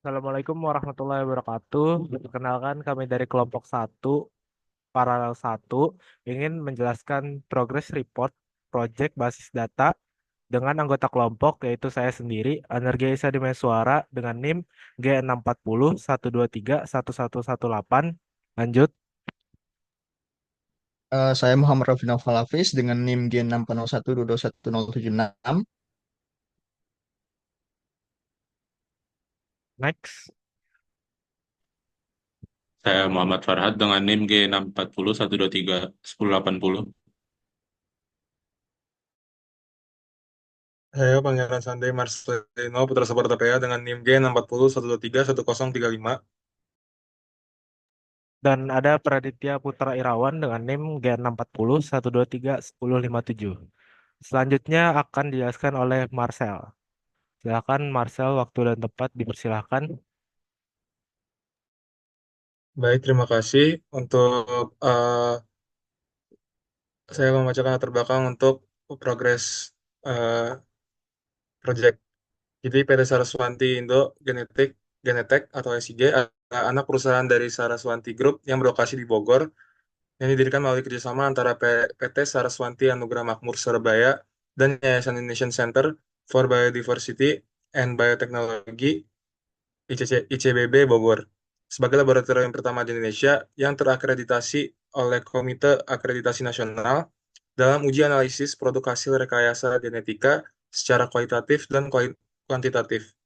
Assalamualaikum warahmatullahi wabarakatuh. Perkenalkan kami dari kelompok satu paralel satu ingin menjelaskan progress report project basis data dengan anggota kelompok yaitu saya sendiri, Energi Isa Dimenswara dengan NIM G640 123 1118. Lanjut. Saya Muhammad Rafi Noval Hafiz dengan NIM G641221076. Next. Saya Muhammad Farhad dengan NIM G640 123 1080. Saya Pangeran Sande Marcelino Putra Saparta PA dengan NIM G640 123 1035. Dan ada Praditya Putra Irawan dengan NIM G640 123 1057. Selanjutnya akan dijelaskan oleh Marcel. Silakan Marcel, waktu dan tempat dipersilahkan. Baik, terima kasih untuk saya membacakan latar belakang untuk progres eh, project. Jadi PT Saraswanti Indo Genetek atau SIG adalah anak perusahaan dari Saraswanti Group yang berlokasi di Bogor yang didirikan melalui kerjasama antara PT Saraswanti Anugrah Makmur Surabaya dan Yayasan Indonesian Center for Biodiversity and Biotechnology ICBB Bogor sebagai laboratorium pertama di Indonesia yang terakreditasi oleh Komite Akreditasi Nasional dalam uji analisis produk hasil rekayasa genetika secara kualitatif dan kuantitatif.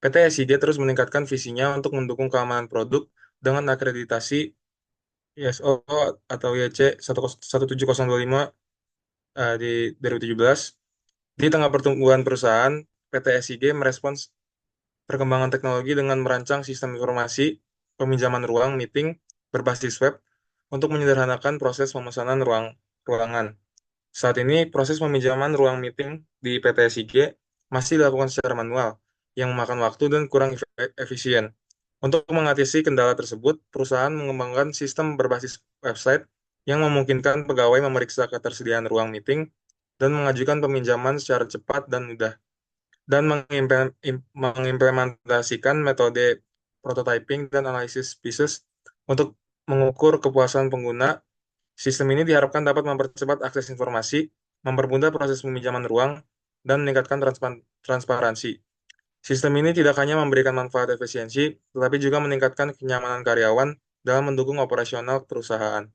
PT SIG terus meningkatkan visinya untuk mendukung keamanan produk dengan akreditasi ISO atau YC 17025 di 2017. Di tengah pertumbuhan perusahaan, PT SIG merespons perkembangan teknologi dengan merancang sistem informasi peminjaman ruang meeting berbasis web untuk menyederhanakan proses pemesanan ruangan. Saat ini, proses peminjaman ruang meeting di PT SIG masih dilakukan secara manual, yang memakan waktu dan kurang efisien. Untuk mengatasi kendala tersebut, perusahaan mengembangkan sistem berbasis website yang memungkinkan pegawai memeriksa ketersediaan ruang meeting dan mengajukan peminjaman secara cepat dan mudah, dan mengimplementasikan metode prototyping dan analisis pieces untuk mengukur kepuasan pengguna. Sistem ini diharapkan dapat mempercepat akses informasi, mempermudah proses peminjaman ruang, dan meningkatkan transparansi. Sistem ini tidak hanya memberikan manfaat efisiensi, tetapi juga meningkatkan kenyamanan karyawan dalam mendukung operasional perusahaan.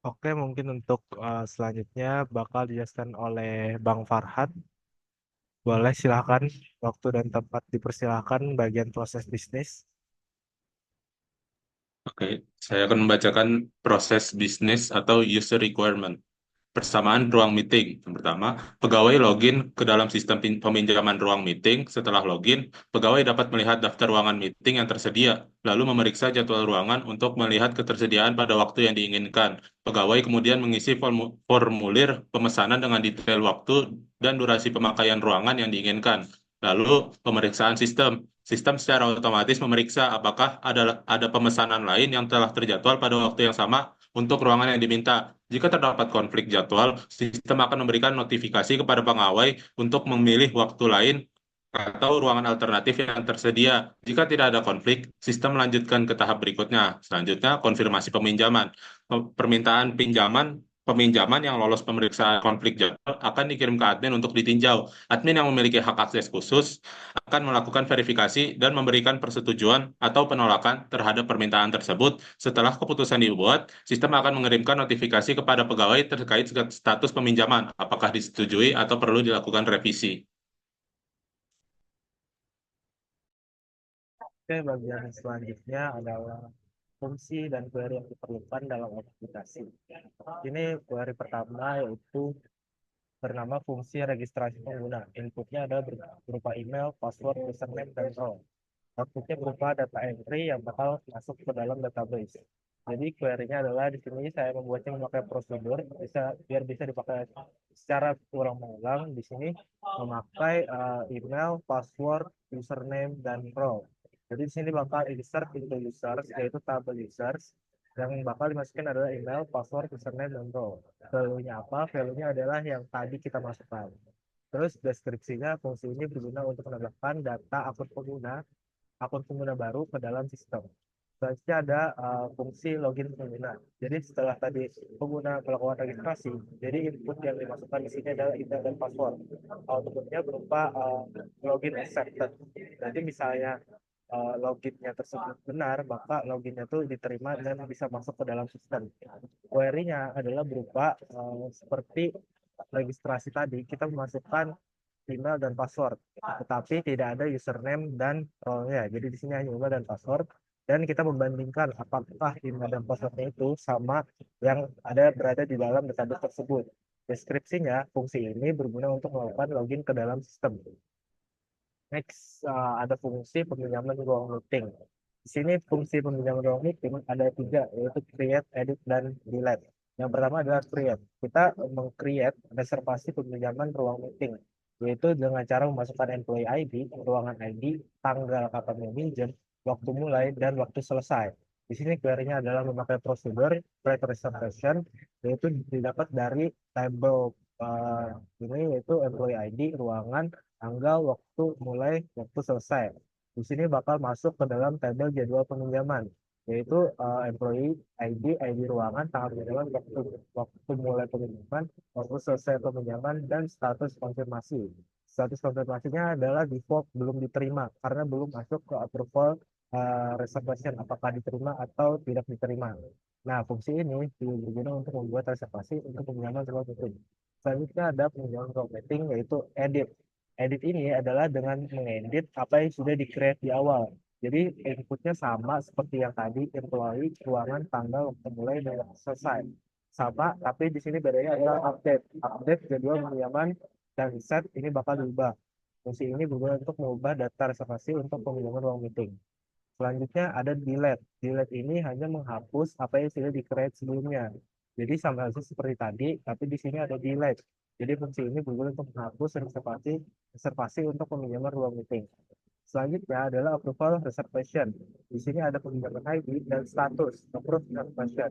Oke, mungkin untuk selanjutnya bakal dijelaskan oleh Bang Farhad. Boleh silakan, waktu dan tempat dipersilahkan bagian proses bisnis. Oke, saya akan membacakan proses bisnis atau user requirement. Persamaan ruang meeting. Yang pertama, pegawai login ke dalam sistem peminjaman ruang meeting. Setelah login, pegawai dapat melihat daftar ruangan meeting yang tersedia, lalu memeriksa jadwal ruangan untuk melihat ketersediaan pada waktu yang diinginkan. Pegawai kemudian mengisi formulir pemesanan dengan detail waktu dan durasi pemakaian ruangan yang diinginkan. Lalu, pemeriksaan sistem. Sistem secara otomatis memeriksa apakah ada pemesanan lain yang telah terjadwal pada waktu yang sama untuk ruangan yang diminta. Jika terdapat konflik jadwal, sistem akan memberikan notifikasi kepada pegawai untuk memilih waktu lain atau ruangan alternatif yang tersedia. Jika tidak ada konflik, sistem melanjutkan ke tahap berikutnya. Selanjutnya, konfirmasi peminjaman. Permintaan peminjaman yang lolos pemeriksaan konflik jadwal akan dikirim ke admin untuk ditinjau. Admin yang memiliki hak akses khusus akan melakukan verifikasi dan memberikan persetujuan atau penolakan terhadap permintaan tersebut. Setelah keputusan dibuat, sistem akan mengirimkan notifikasi kepada pegawai terkait status peminjaman, apakah disetujui atau perlu dilakukan revisi. Oke, bagian selanjutnya adalah fungsi dan query yang diperlukan dalam aplikasi. Ini query pertama yaitu bernama fungsi registrasi pengguna. Inputnya adalah berupa email, password, username, dan role. Outputnya berupa data entry yang bakal masuk ke dalam database. Jadi query-nya adalah di sini saya membuatnya memakai prosedur biar bisa dipakai secara ulang-ulang. Di sini memakai email, password, username, dan role. Jadi di sini bakal insert into users yaitu tabel users. Yang bakal dimasukin adalah email, password, username, dan role. Value-nya apa? Value-nya adalah yang tadi kita masukkan. Terus deskripsinya, fungsi ini berguna untuk menambahkan data akun pengguna baru ke dalam sistem. Selanjutnya ada fungsi login pengguna. Jadi setelah tadi pengguna melakukan registrasi, jadi input yang dimasukkan di sini adalah email dan password. Outputnya berupa login accepted. Jadi misalnya loginnya tersebut benar, maka loginnya itu diterima dan bisa masuk ke dalam sistem. Query-nya adalah berupa seperti registrasi tadi, kita memasukkan email dan password, tetapi tidak ada username dan role-nya. Jadi di sini hanya email dan password, dan kita membandingkan apakah email dan passwordnya itu sama yang ada berada di dalam database tersebut. Deskripsinya, fungsi ini berguna untuk melakukan login ke dalam sistem. Next, ada fungsi peminjaman ruang meeting. Di sini fungsi peminjaman ruang meeting ada 3, yaitu create, edit, dan delete. Yang pertama adalah create. Kita meng-create reservasi peminjaman ruang meeting, yaitu dengan cara memasukkan employee ID, ruangan ID, tanggal kapan meminjam, waktu mulai, dan waktu selesai. Di sini query-nya adalah memakai prosedur create reservation, yaitu didapat dari table ini, yaitu employee ID, ruangan, tanggal, waktu mulai, waktu selesai. Di sini bakal masuk ke dalam tabel jadwal peminjaman, yaitu employee ID, ID ruangan, tanggal peminjaman, waktu mulai peminjaman, waktu selesai peminjaman, dan status konfirmasi. Status konfirmasinya adalah default belum diterima karena belum masuk ke approval reservation, apakah diterima atau tidak diterima. Nah, fungsi ini berguna untuk membuat reservasi untuk peminjaman ruang meeting. Selanjutnya ada peminjaman ruang meeting, yaitu edit. Edit ini adalah dengan mengedit apa yang sudah di-create di awal. Jadi inputnya sama seperti yang tadi, employee, ruangan, tanggal, waktu mulai, dan waktu selesai. Sama, tapi di sini bedanya adalah update. Update jadwal peminjaman dan set ini bakal diubah. Fungsi ini berguna untuk mengubah data reservasi untuk peminjaman ruang meeting. Selanjutnya ada delete. Delete ini hanya menghapus apa yang sudah di-create sebelumnya. Jadi sama halnya seperti tadi, tapi di sini ada delete. Jadi fungsi ini berguna untuk menghapus reservasi untuk peminjaman ruang meeting. Selanjutnya adalah approval reservation. Di sini ada peminjaman ID dan status approve reservation.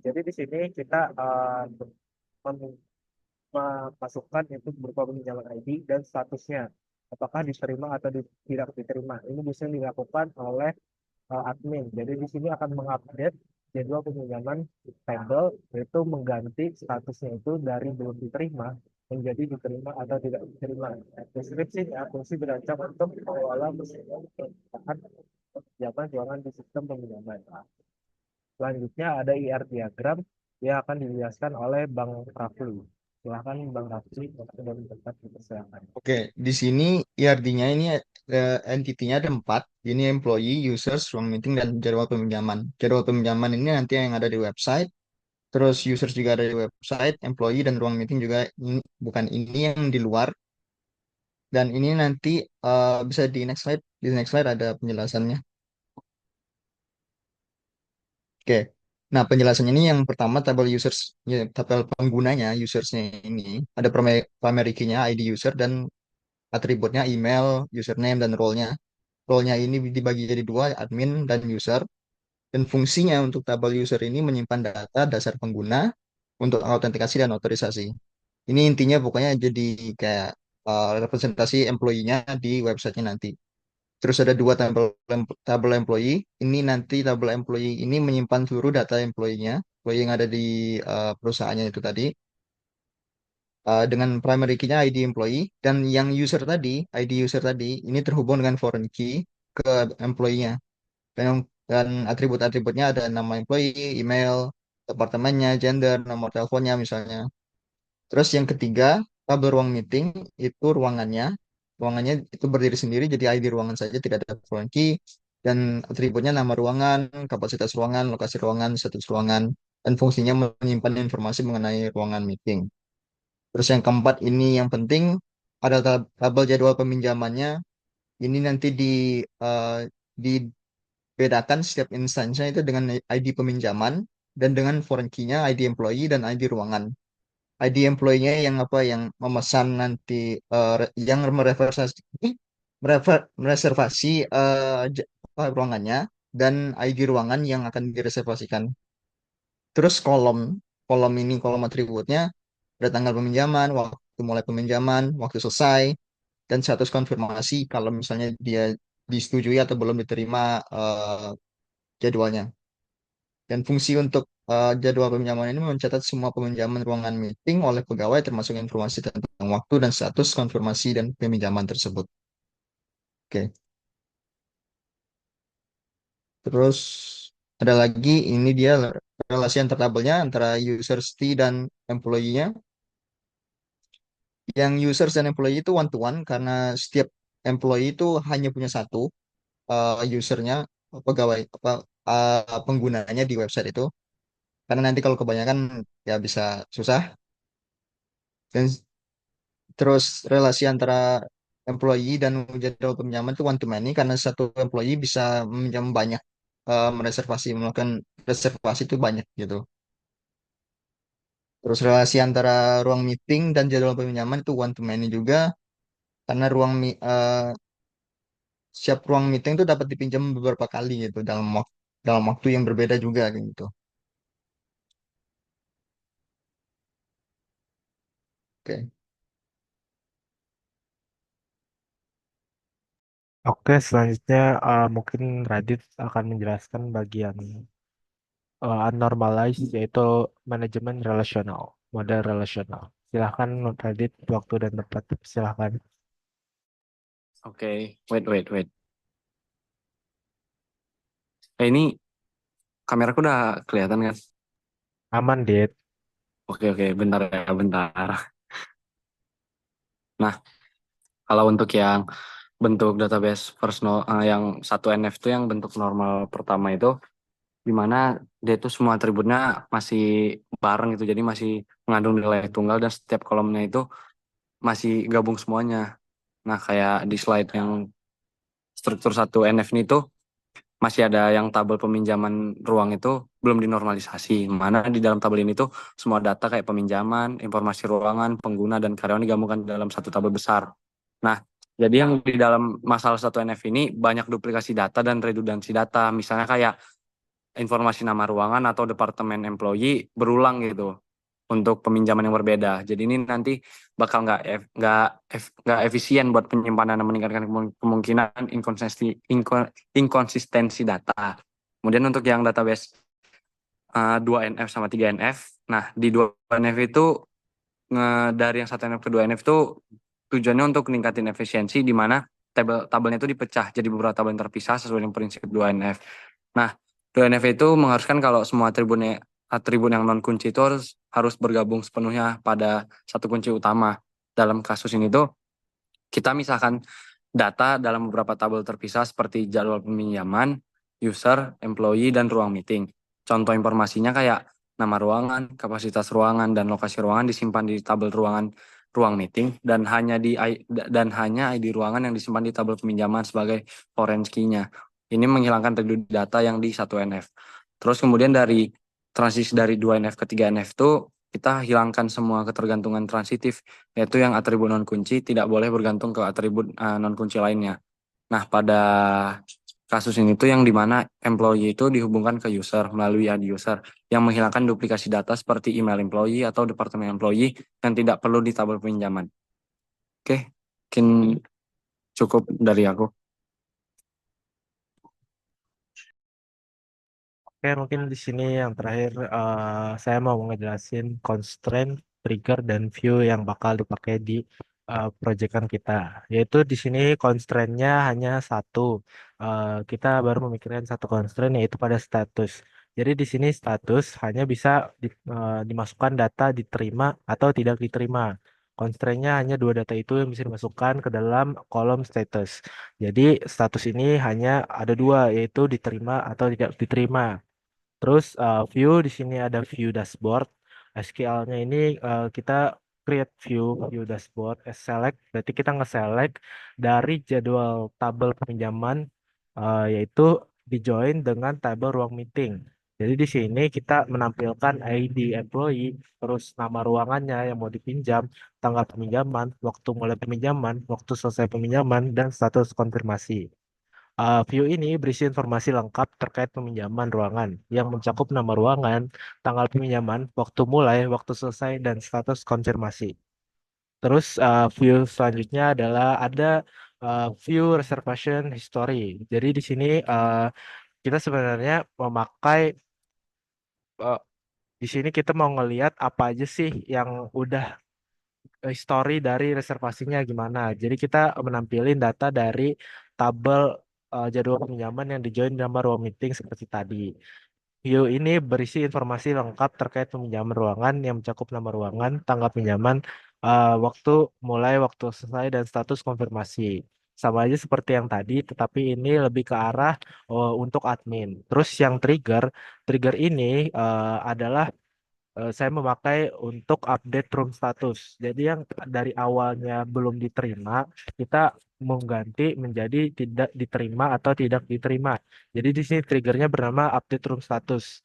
Jadi di sini kita memasukkan itu berupa peminjaman ID dan statusnya, apakah diterima atau tidak diterima. Ini bisa dilakukan oleh admin. Jadi di sini akan mengupdate jadwal peminjaman table, yaitu mengganti statusnya itu dari belum diterima menjadi diterima atau tidak diterima. Deskripsinya, fungsi berancang untuk mengelola peminjaman ruangan di sistem peminjaman. Selanjutnya ada IR diagram yang akan dijelaskan oleh Bang Rafli. Silahkan Bang Rafli, sudah mendapat dipersilakan. Oke, di sini IRD-nya ini entity-nya ada 4. Ini employee, users, ruang meeting, dan jadwal peminjaman. Jadwal peminjaman ini nanti yang ada di website. Terus users juga ada di website, employee dan ruang meeting juga ini, bukan ini yang di luar. Dan ini nanti bisa di next slide. Di next slide ada penjelasannya. Oke. Nah, penjelasannya ini yang pertama tabel users, ya, tabel penggunanya, usersnya ini ada primary key-nya, ID user, dan atributnya email, username, dan role-nya. Role-nya ini dibagi jadi 2, admin dan user. Dan fungsinya untuk tabel user ini menyimpan data dasar pengguna untuk autentikasi dan otorisasi. Ini intinya pokoknya jadi kayak representasi employee-nya di websitenya nanti. Terus ada 2 tabel employee. Ini nanti tabel employee ini menyimpan seluruh data employee-nya, employee yang ada di perusahaannya itu tadi, dengan primary key-nya ID employee, dan yang user tadi, ID user tadi, ini terhubung dengan foreign key ke employee-nya. Dan atribut-atributnya ada nama employee, email, departemennya, gender, nomor teleponnya misalnya. Terus yang ketiga, tabel ruang meeting itu ruangannya. Ruangannya itu berdiri sendiri, jadi ID ruangan saja, tidak ada foreign key. Dan atributnya nama ruangan, kapasitas ruangan, lokasi ruangan, status ruangan, dan fungsinya menyimpan informasi mengenai ruangan meeting. Terus yang keempat ini yang penting, ada tabel jadwal peminjamannya. Ini nanti eh, dibedakan setiap instansinya itu dengan ID peminjaman dan dengan foreign key-nya, ID employee dan ID ruangan. ID employee-nya yang apa yang memesan nanti yang mereservasi ruangannya, dan ID ruangan yang akan direservasikan. Terus kolom kolom ini kolom atributnya ada tanggal peminjaman, waktu mulai peminjaman, waktu selesai, dan status konfirmasi kalau misalnya dia disetujui atau belum diterima jadwalnya. Dan fungsi untuk jadwal peminjaman ini mencatat semua peminjaman ruangan meeting oleh pegawai termasuk informasi tentang waktu dan status konfirmasi dan peminjaman tersebut. Oke. Terus ada lagi ini dia relasi antar tabelnya antara users T dan employee-nya. Yang users dan employee itu one to one karena setiap employee itu hanya punya satu usernya pegawai apa penggunanya di website itu. Karena nanti kalau kebanyakan ya bisa susah. Dan terus relasi antara employee dan jadwal peminjaman itu one to many karena satu employee bisa meminjam banyak melakukan reservasi itu banyak gitu. Terus relasi antara ruang meeting dan jadwal peminjaman itu one to many juga karena setiap ruang meeting itu dapat dipinjam beberapa kali gitu dalam waktu yang berbeda juga gitu. Oke. Oke, selanjutnya mungkin Radit akan menjelaskan bagian unnormalized, yaitu manajemen relasional, model relasional. Silahkan Radit, waktu dan tempat. Silahkan. Oke, wait. Ini kameraku udah kelihatan kan? Aman, Dit. Oke, bentar ya, bentar. Nah, kalau untuk yang bentuk database personal yang 1NF itu yang bentuk normal pertama itu, di mana dia itu semua atributnya masih bareng gitu, jadi masih mengandung nilai tunggal dan setiap kolomnya itu masih gabung semuanya. Nah, kayak di slide yang struktur 1NF ini tuh masih ada yang tabel peminjaman ruang itu belum dinormalisasi. Mana di dalam tabel ini tuh semua data kayak peminjaman, informasi ruangan, pengguna, dan karyawan digabungkan dalam satu tabel besar. Nah, jadi yang di dalam masalah 1NF ini banyak duplikasi data dan redundansi data. Misalnya kayak informasi nama ruangan atau departemen employee berulang gitu untuk peminjaman yang berbeda. Jadi ini nanti bakal nggak efisien buat penyimpanan dan meningkatkan kemungkinan inkonsistensi data. Kemudian untuk yang database 2NF sama 3NF, nah di 2NF itu dari yang 1NF ke 2NF itu tujuannya untuk meningkatin efisiensi di mana tabelnya itu dipecah jadi beberapa tabel yang terpisah sesuai dengan prinsip 2NF. Nah, 2NF itu mengharuskan kalau semua atribut yang non kunci itu harus bergabung sepenuhnya pada satu kunci utama. Dalam kasus ini tuh kita misalkan data dalam beberapa tabel terpisah seperti jadwal peminjaman, user, employee, dan ruang meeting. Contoh informasinya kayak nama ruangan, kapasitas ruangan, dan lokasi ruangan disimpan di tabel ruang meeting dan hanya ID ruangan yang disimpan di tabel peminjaman sebagai foreign key-nya. Ini menghilangkan reduksi data yang di 1NF. Terus kemudian dari transisi dari 2NF ke 3NF itu kita hilangkan semua ketergantungan transitif, yaitu yang atribut non kunci tidak boleh bergantung ke atribut non kunci lainnya. Nah, pada kasus ini tuh yang dimana employee itu dihubungkan ke user melalui ID user yang menghilangkan duplikasi data seperti email employee atau departemen employee yang tidak perlu di tabel pinjaman. Oke, mungkin cukup dari aku. Oke, mungkin di sini yang terakhir saya mau ngejelasin constraint, trigger, dan view yang bakal dipakai di proyekan kita. Yaitu di sini constraint-nya hanya satu. Kita baru memikirkan satu constraint yaitu pada status. Jadi di sini status hanya bisa dimasukkan data diterima atau tidak diterima. Constraint-nya hanya dua data itu yang bisa dimasukkan ke dalam kolom status. Jadi status ini hanya ada dua, yaitu diterima atau tidak diterima. Terus view di sini ada view dashboard. SQL-nya ini kita create view dashboard select. Berarti kita nge-select dari jadwal tabel peminjaman yaitu di join dengan tabel ruang meeting. Jadi di sini kita menampilkan ID employee, terus nama ruangannya yang mau dipinjam, tanggal peminjaman, waktu mulai peminjaman, waktu selesai peminjaman, dan status konfirmasi. View ini berisi informasi lengkap terkait peminjaman ruangan yang mencakup nama ruangan, tanggal peminjaman, waktu mulai, waktu selesai, dan status konfirmasi. Terus view selanjutnya adalah ada view reservation history. Jadi di sini kita sebenarnya memakai eh, di sini kita mau ngelihat apa aja sih yang udah history dari reservasinya gimana. Jadi kita menampilin data dari tabel jadwal peminjaman yang dijoin dalam ruang meeting seperti tadi. View ini berisi informasi lengkap terkait peminjaman ruangan yang mencakup nama ruangan, tanggal pinjaman, waktu mulai, waktu selesai, dan status konfirmasi. Sama aja seperti yang tadi, tetapi ini lebih ke arah untuk admin. Terus yang trigger ini adalah saya memakai untuk update room status. Jadi yang dari awalnya belum diterima, kita mengganti menjadi tidak diterima atau tidak diterima. Jadi di sini triggernya bernama update room status.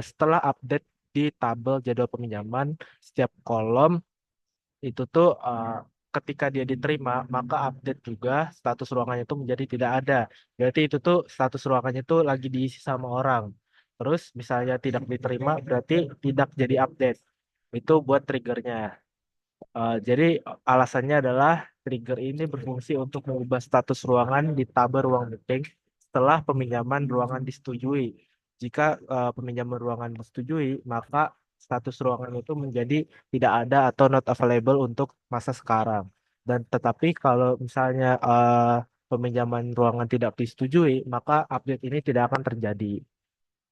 Setelah update di tabel jadwal peminjaman, setiap kolom itu tuh ketika dia diterima, maka update juga status ruangannya itu menjadi tidak ada. Berarti itu tuh status ruangannya itu lagi diisi sama orang. Terus misalnya tidak diterima, berarti tidak jadi update. Itu buat triggernya. Jadi alasannya adalah trigger ini berfungsi untuk mengubah status ruangan di tabel ruang meeting setelah peminjaman ruangan disetujui. Jika peminjaman ruangan disetujui, maka status ruangan itu menjadi tidak ada atau not available untuk masa sekarang. Dan tetapi kalau misalnya peminjaman ruangan tidak disetujui, maka update ini tidak akan terjadi.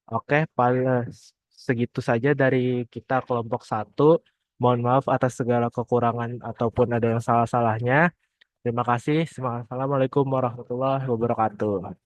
Oke, paling segitu saja dari kita kelompok satu. Mohon maaf atas segala kekurangan ataupun ada yang salah-salahnya. Terima kasih. Assalamualaikum warahmatullahi wabarakatuh.